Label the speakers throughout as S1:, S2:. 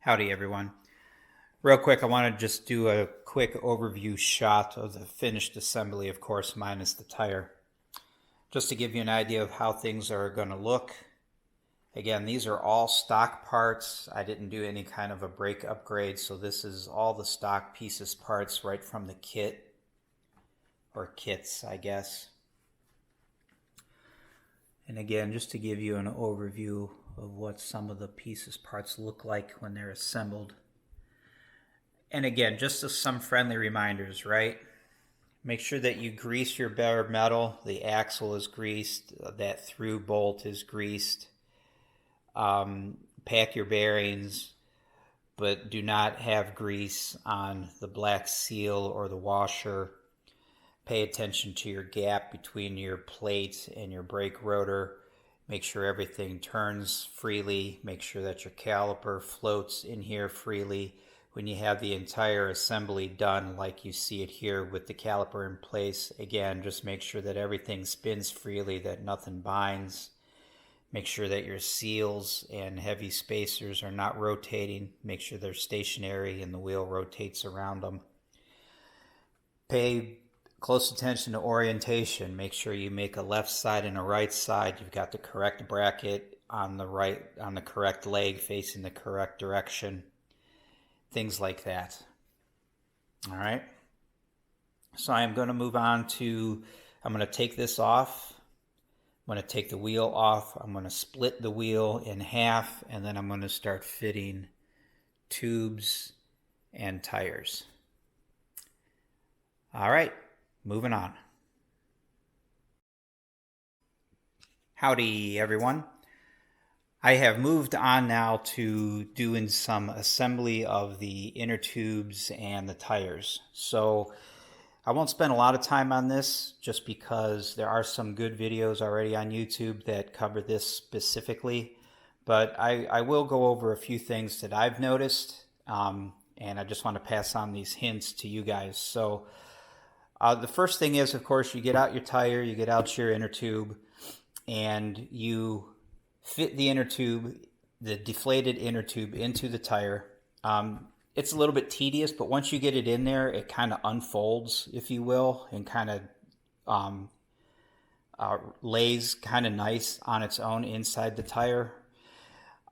S1: Howdy everyone. Real quick, I want to just do a quick overview shot of the finished assembly, of course, minus the tire. Just to give you an idea of how things are going to look. Again, these are all stock parts. I didn't do any kind of a brake upgrade, so this is all the stock pieces parts right from the kit, or kits, I guess. And again, just to give you an overview of what some of the pieces parts look like when they're assembled. And again, just as some friendly reminders, right? Make sure that you grease your bare metal. The axle is greased. That through bolt is greased. Pack your bearings, but do not have grease on the black seal or the washer. Pay attention to your gap between your plate and your brake rotor. Make sure everything turns freely. Make sure that your caliper floats in here freely. When you have the entire assembly done, like you see it here with the caliper in place, again, just make sure that everything spins freely, that nothing binds. Make sure that your seals and heavy spacers are not rotating. Make sure they're stationary and the wheel rotates around them. Pay close attention to orientation. Make sure you make a left side and a right side. You've got the correct bracket on the correct leg facing the correct direction. Things like that. All right. So I'm going to move on to, I'm going to take this off. I'm going to take the wheel off. I'm going to split the wheel in half, and then I'm going to start fitting tubes and tires. All right. Moving on. Howdy everyone. I have moved on now to doing some assembly of the inner tubes and the tires. So I won't spend a lot of time on this just because there are some good videos already on YouTube that cover this specifically. But I will go over a few things that I've noticed, and I just want to pass on these hints to you guys. So the first thing is, of course, you get out your tire, you get out your inner tube, and you fit the inner tube, the deflated inner tube, into the tire. It's a little bit tedious, but once you get it in there, it kind of unfolds, if you will, and kind of lays kind of nice on its own inside the tire.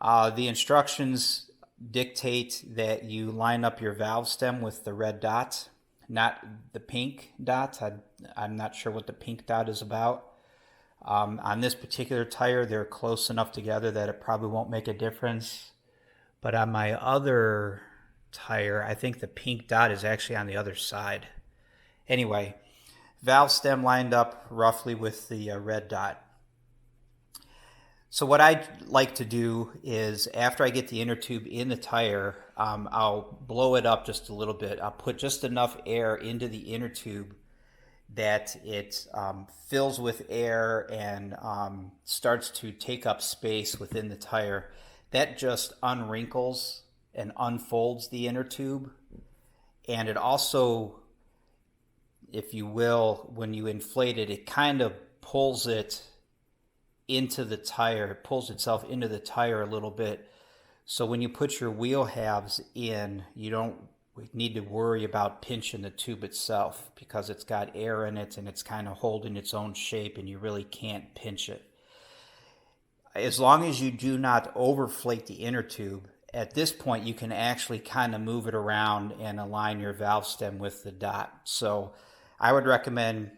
S1: The instructions dictate that you line up your valve stem with the red dot, not the pink dot. I'm not sure what the pink dot is about. On this particular tire, they're close enough together that it probably won't make a difference. But on my other tire, I think the pink dot is actually on the other side. Anyway, valve stem lined up roughly with the red dot. So what I like to do is, after I get the inner tube in the tire, I'll blow it up just a little bit. I'll put just enough air into the inner tube that it fills with air and starts to take up space within the tire. That just unwrinkles and unfolds the inner tube. And it also, if you will, when you inflate it, it kind of pulls it into the tire. It pulls itself into the tire a little bit. So when you put your wheel halves in, you don't need to worry about pinching the tube itself, because it's got air in it and it's kind of holding its own shape, and you really can't pinch it. As long as you do not overflate the inner tube, at this point you can actually kind of move it around and align your valve stem with the dot. So I would recommend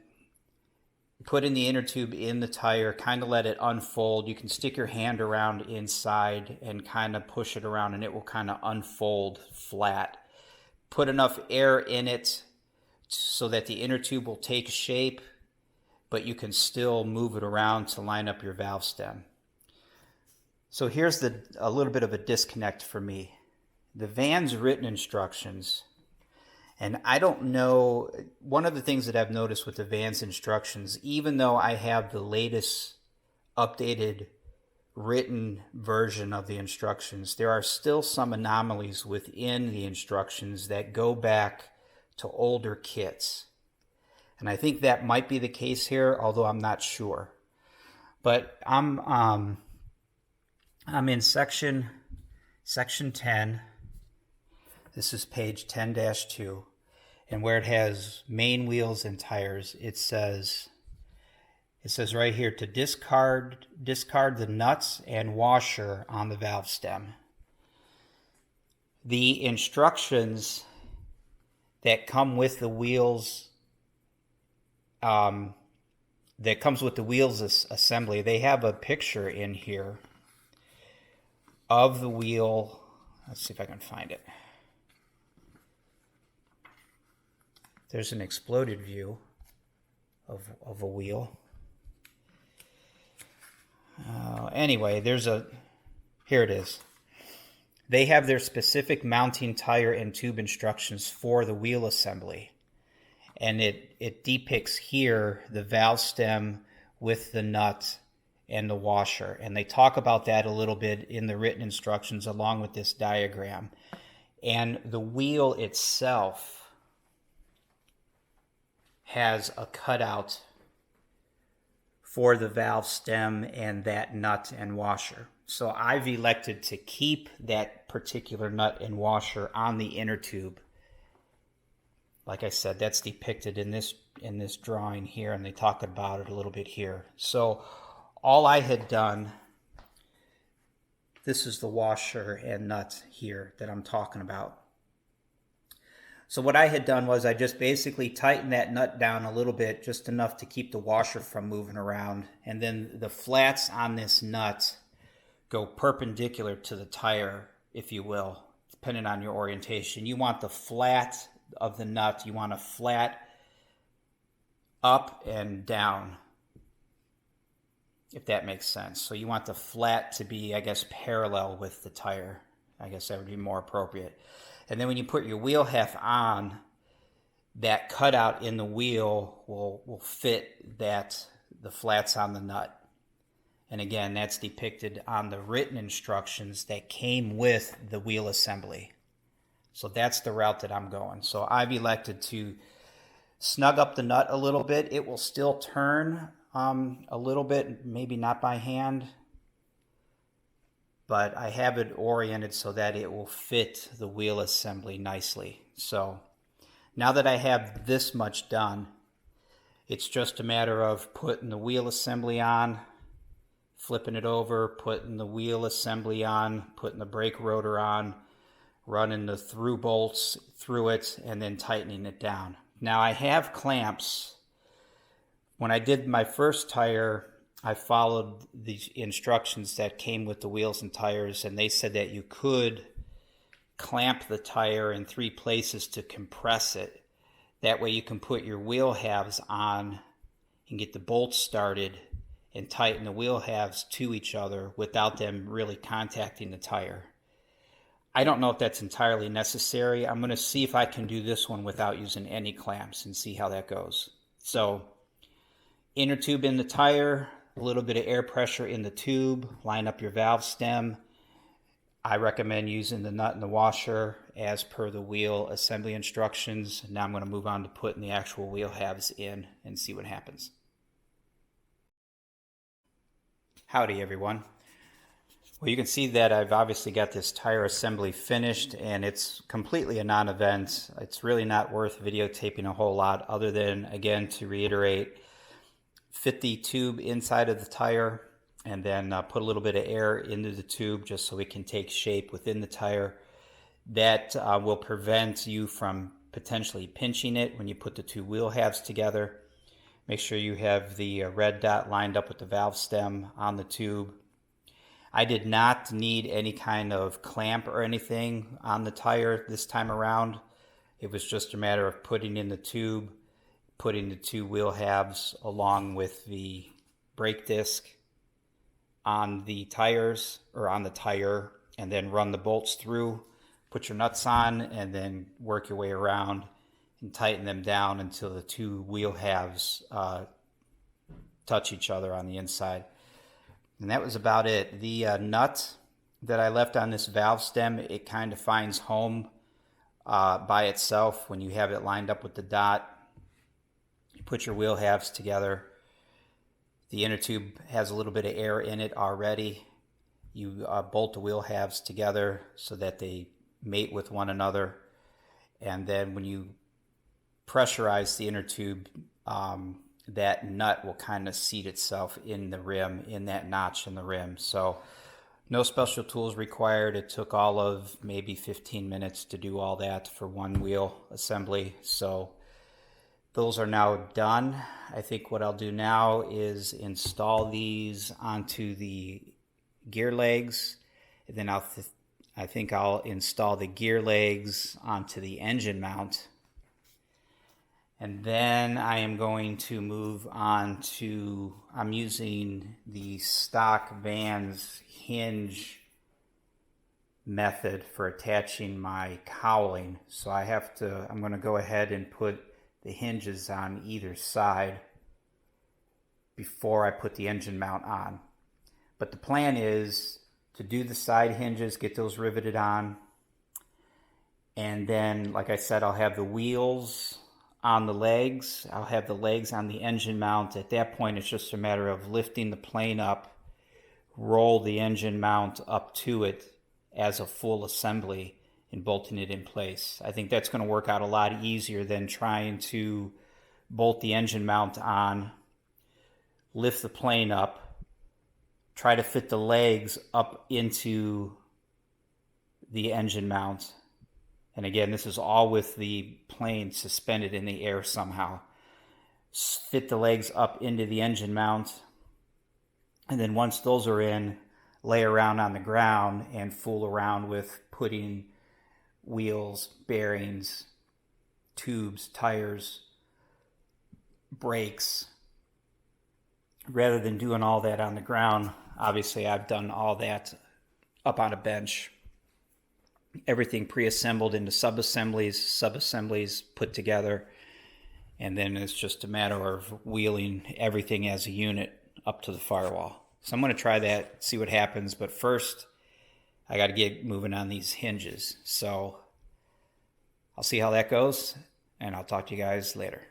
S1: putting the inner tube in the tire, kind of let it unfold. You can stick your hand around inside and kind of push it around, and it will kind of unfold flat. Put enough air in it so that the inner tube will take shape, but you can still move it around to line up your valve stem. So here's a little bit of a disconnect for me. The van's written instructions, and I don't know, one of the things that I've noticed with the van's instructions, even though I have the latest updated written version of the instructions, there are still some anomalies within the instructions that go back to older kits. And I think that might be the case here, although I'm not sure. But I'm in section 10, This is page 10-2. And where it has main wheels and tires, it says right here to discard the nuts and washer on the valve stem. The instructions that come with the wheels, assembly, they have a picture in here of the wheel. Let's see if I can find it. There's an exploded view of a wheel. Anyway, here it is. They have their specific mounting tire and tube instructions for the wheel assembly. And it depicts here the valve stem with the nut and the washer. And they talk about that a little bit in the written instructions along with this diagram. And the wheel itself has a cutout for the valve stem and that nut and washer. So I've elected to keep that particular nut and washer on the inner tube. Like I said, that's depicted in this drawing here, and they talk about it a little bit here. So all I had done, this is the washer and nut here that I'm talking about. So what I had done was I just basically tightened that nut down a little bit, just enough to keep the washer from moving around. And then the flats on this nut go perpendicular to the tire, if you will, depending on your orientation. You want the flat of the nut, you want a flat up and down, if that makes sense. So you want the flat to be, I guess, parallel with the tire. I guess that would be more appropriate. And then when you put your wheel half on, that cutout in the wheel will fit the flats on the nut. And again, that's depicted on the written instructions that came with the wheel assembly. So that's the route that I'm going. So I've elected to snug up the nut a little bit. It will still turn a little bit, maybe not by hand, but I have it oriented so that it will fit the wheel assembly nicely. So now that I have this much done, it's just a matter of putting the wheel assembly on, flipping it over, putting the wheel assembly on, putting the brake rotor on, running the through bolts through it, and then tightening it down. Now I have clamps. When I did my first tire, I followed the instructions that came with the wheels and tires, and they said that you could clamp the tire in 3 places to compress it. That way you can put your wheel halves on and get the bolts started and tighten the wheel halves to each other without them really contacting the tire. I don't know if that's entirely necessary. I'm going to see if I can do this one without using any clamps and see how that goes. So inner tube in the tire, a little bit of air pressure in the tube, line up your valve stem. I recommend using the nut and the washer as per the wheel assembly instructions. Now I'm going to move on to putting the actual wheel halves in and see what happens. Howdy everyone. Well, you can see that I've obviously got this tire assembly finished, and it's completely a non-event. It's really not worth videotaping a whole lot other than, again, to reiterate, fit the tube inside of the tire and then put a little bit of air into the tube just so it can take shape within the tire. That will prevent you from potentially pinching it when you put the 2 wheel halves together. Make sure you have the red dot lined up with the valve stem on the tube. I did not need any kind of clamp or anything on the tire this time around. It was just a matter of putting in the tube, putting the 2 wheel halves along with the brake disc on the tires, or on the tire, and then run the bolts through, put your nuts on, and then work your way around and tighten them down until the 2 wheel halves touch each other on the inside. And that was about it. The nut that I left on this valve stem, it kind of finds home by itself when you have it lined up with the dot. You put your wheel halves together. The inner tube has a little bit of air in it already. You bolt the wheel halves together so that they mate with one another. And then when you pressurize the inner tube, that nut will kind of seat itself in the rim, in that notch in the rim. So no special tools required. It took all of maybe 15 minutes to do all that for one wheel assembly. So those are now done. I think what I'll do now is install these onto the gear legs, and then I think I'll install the gear legs onto the engine mount. And then I am going to move on to, I'm using the stock Vans hinge method for attaching my cowling. So I'm going to go ahead and put the hinges on either side before I put the engine mount on. But the plan is to do the side hinges, get those riveted on. And then, like I said, I'll have the wheels on the legs. I'll have the legs on the engine mount. At that point, it's just a matter of lifting the plane up, roll the engine mount up to it as a full assembly, and bolting it in place. I think that's going to work out a lot easier than trying to bolt the engine mount on, lift the plane up, try to fit the legs up into the engine mount. And again, this is all with the plane suspended in the air somehow. Fit the legs up into the engine mount. And then once those are in, lay around on the ground and fool around with putting wheels, bearings, tubes, tires, brakes. Rather than doing all that on the ground, obviously I've done all that up on a bench. Everything pre-assembled into sub-assemblies put together, and then it's just a matter of wheeling everything as a unit up to the firewall. So I'm going to try that, see what happens, but first I got to get moving on these hinges. So I'll see how that goes, and I'll talk to you guys later.